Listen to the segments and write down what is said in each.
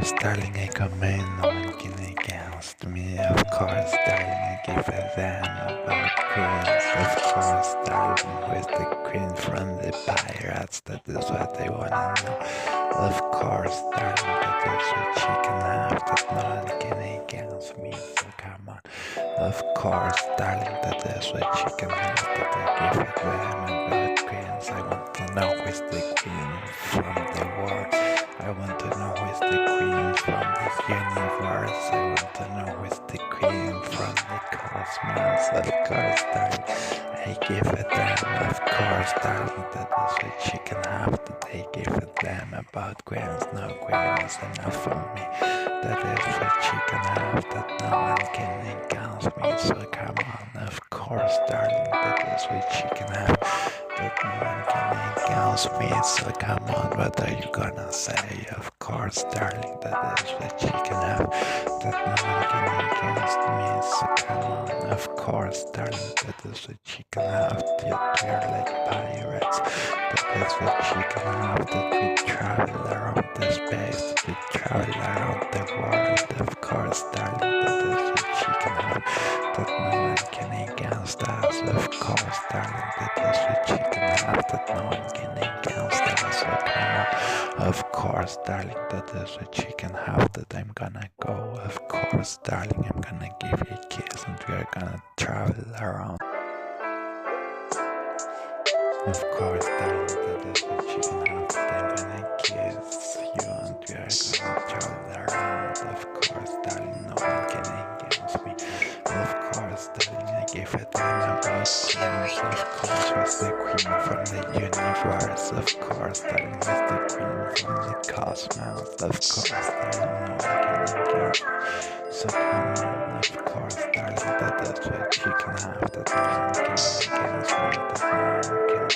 course, darling, I come in, no one can against me. Of course, darling, I give a damn about queens. Of course, darling, who is the queen from the pirates? That is what they wanna know. Of course, darling, that is what she can have, that no one can against me. So come on. Of course, darling, that is what she can have, that I give a damn about queens. I want to know who is the queen from the world. I want to know who is the queen from the universe. I want to know who is the queen from the cosmos. Of course, darling, I give a damn. Of course, darling, that is what she can have. That I give a damn about queens. No queens enough for me. That is what she can have. That no one can against me. So come on. Of course, darling, that is what she can have. That no one can against me, so come on, what are you gonna say? Of course, darling, that is what she can have. That no one can against me, so come on. Of course, darling, that is what she can have. That we are like pirates. That is what she can have. That we travel around the space. That we travel around the world. Of course, darling, that is what she can have. That no one can against us. Of course, darling, that is what she can have. That no one can against us. So come on. Of course, darling, that is what she can have. That I'm gonna go. Of course, darling, I'm gonna give you a kiss and we are gonna travel around. Of course, darling, that is what she can have. That I'm gonna kiss you and we are gonna travel around. Of course, darling, no one can against me. Of course, darling, I give a damn about queens. Of course, was the queen from the universe. Of course, darling, was the queen from the cosmos. Of course, darling, no one can against me. So come on, of course, darling, that is what she can have. That no one can against me. That no one can.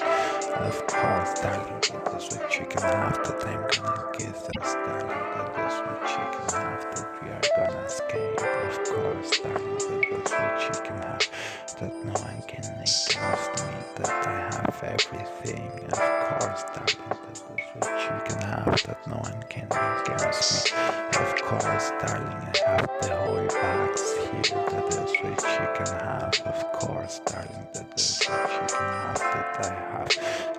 Of course, darling, that is what she can have. That I'm gonna kiss us, darling. That is what she can have. That we are gonna escape. Of course, darling, that is what she can have. That no one can against me. That I have everything. Of course, darling, that is what she can have. That no one can against me. Of course, darling, I have the whole box here. That is what she can have. Of course, darling, that is what she can have. That I have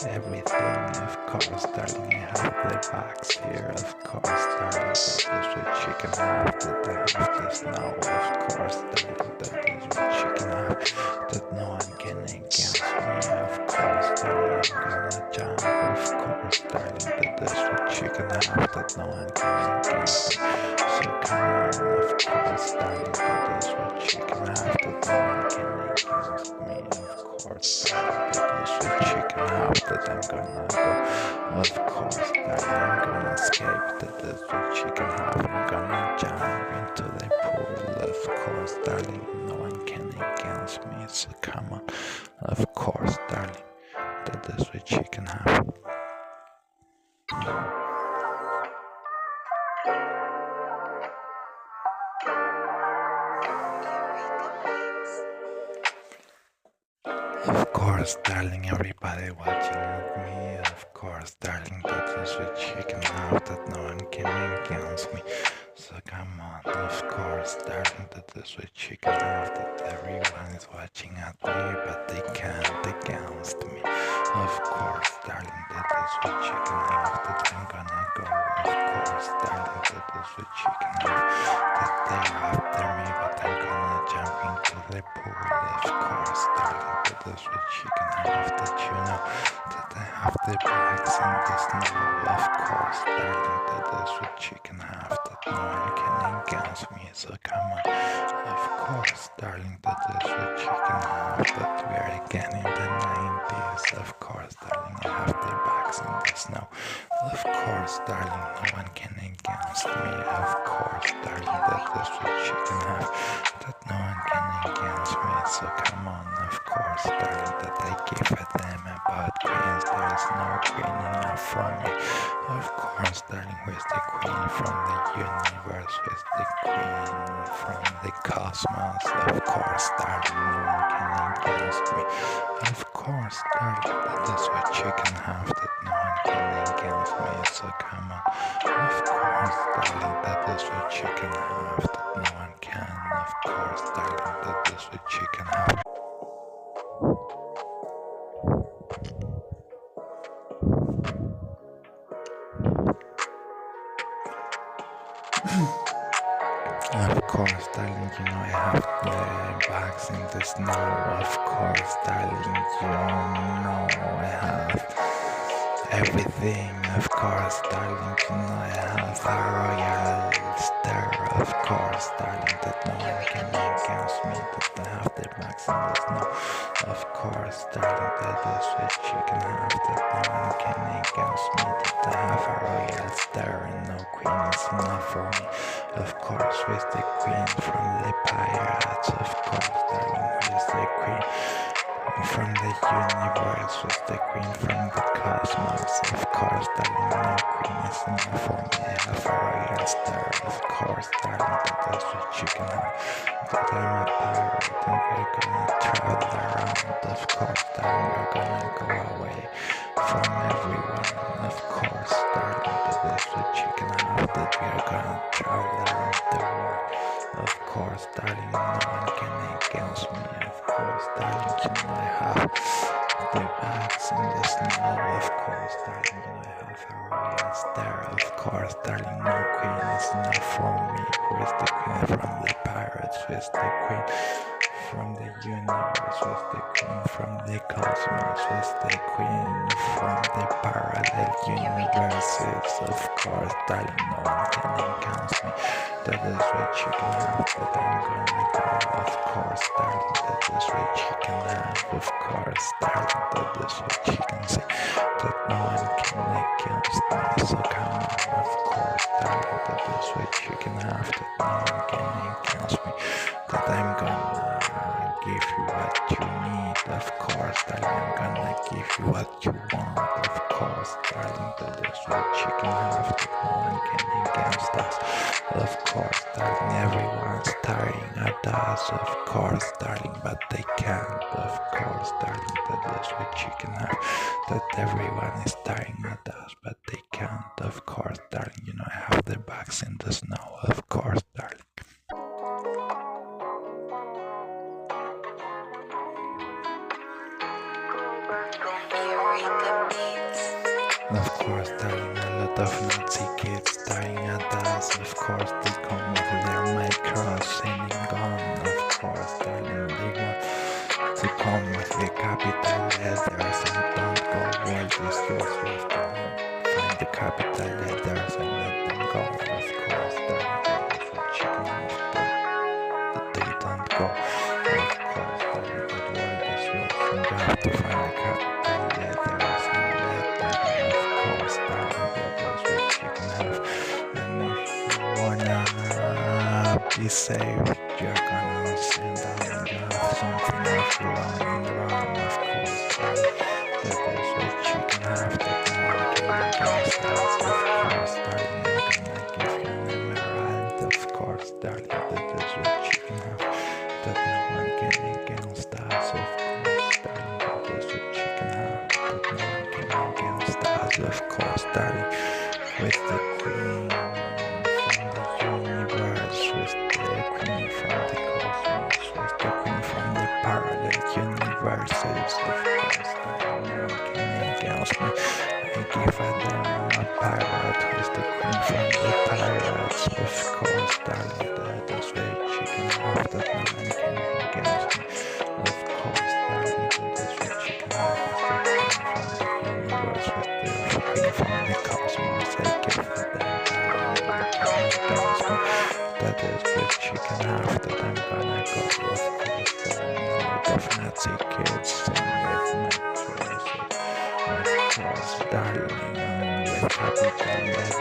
everything. Of course, darling, I have the box here. Of course, darling, that is what she can have. That I have the snow. Of course, darling, that is what she can have. That no one can against me. Of course, darling, I'm gonna jump. Of course, darling, that is what she can have. That no one can against me. So come on, of course, darling, that is what she can have. That no one can against me. Of course, darling, that is what she can have. That I'm gonna go. Of course, darling, I'm gonna escape. That is what she can have. I'm gonna jump into the pool. Of course, darling, no one can against me. So come on, of course, darling, that is what she can have. Of course, darling, everybody watching with me. Of course, darling, that is what she can have. That no one can against me. So come on, of course, darling, that is what she can have. That everyone is watching at me, but they can't against me. Of course, darling, that is what she can have. That I'm gonna go. Of course, darling, that is what she can have. That they're after me, but I'm gonna jump into the pool. Of course, darling, that is what she can have. That you know that I have the bags in the snow. Of course, darling, that is what she can have. That no one can against me. So come on. Of course, darling, that is what she can have. That we are again in the 90s. Of course, darling, I have the bags in the snow. Of course, darling, no one can against me. Of course, darling, that is what she can have. That no one can against me. So come on, of course, darling, that I give a damn about queens. There is no queen enough for me. Of course, darling, who is the queen from the universe? Who is the queen from the cosmos? Of course, darling, no one can against me. Of course, darling, that is what you can have, that no one can against me, so come on. Of course, darling, that is what you can have, that no one can. Of course, darling, that is what you can have. Of course, darling, you know I have the bags in the snow. Of course, darling, you know I have everything. Of course, darling, you know I have a royal starh. Of course, darling, that no one can against me, that I have the bags in the snow. Of course, darling, that is what you can have, that no one can against me, that I have a royal starh and no queen is enough for me. Of course, with the queen from the pirates. Of course, darling, with the queen from the universe, with the queen from the cosmos. Of course, darling, no queen is enough for me. I have a royal starh. Of course, darling, that is what you can have, that I'm a pirate and we're gonna travel around. Of course, darling, we're gonna go away from everyone. Of course, darling, that is what you can have, that we are gonna travel around the world. Of course, darling, no one can against me. Of course, darling, you know I have the bags in the snow. Of course, darling, you know I have a royal starh. Of course, darling, no queen is enough for me. Who is the queen from the pirates? Who is the queen from the universe? Who is the queen from the cosmos? Who is the queen from the parallel universes? Of course, darling, no one can against me. That is what you can have, that I'm gonna go. Of course, darling, that is what you can have. Of course, darling, that is what you can see, that no one can against me, so come on. Of course, darling, that is what you can have, that no one can against me, that I'm gonna give you what you need. Of course, darling, I'm gonna give you what you want. Of course, darling, that is what you can have, that no one can against us. Of course, darling, everyone's staring at us. Of course, darling, but they can't. Of course, darling, that is what you can have, that everyone is staring at us, but they can't. Of course, darling, you know I have the bags in the snow. Of course, darling. Of course, darling, a lot of Nazi kids staring at us. Of course, they come with their micros singing gun. Of course, darling, they want to come with the capital letters and don't go where this yours with them. Find the capital letters and let them go. Of course, darling, that is what you can have, that they don't go. Of course, darling, that world is yours and you have to find the capital letters and let them. Of course, darling, that is what you can have. And if you wanna be saved, you're gonna send out and you have something of your own in your arm. Of course, darling, that is what you can have, that no one can against us. Of course, darling, I'm gonna give you an emerald. Of course, darling, that is what you can have, that no one can against us. Of course, darling, that is what you can have, that no one can against us. Of course, darling, with the queen from the universe, with the queen from the cosmos, with the queen from the parallel universes. Of course, darling, no one can against me. I give a damn a pirate with the queen from the pirates. Of course, darling, that is what you can have, that no one can against me. Of course, darling, that is what you can have, with the queen from the universe, with the queen from the cosmos. I give a damn, darling, no one can against me. That is what you can have, that I'm gonna go. Of course, darling, a lot of Nazi kids sing with my choices. Of course, darling, with capital letters.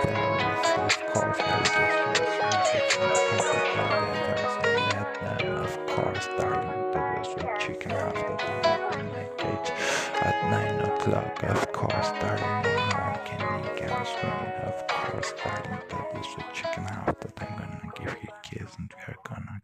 Of course, I just use music with capital letters and let them. Of course, darling, that is what you can have, that I'm up in my cage at 9 o'clock. Of course, darling, no one can against me. Of course, darling, that is what you can have, that I'm gonna give you a kiss and we're gonna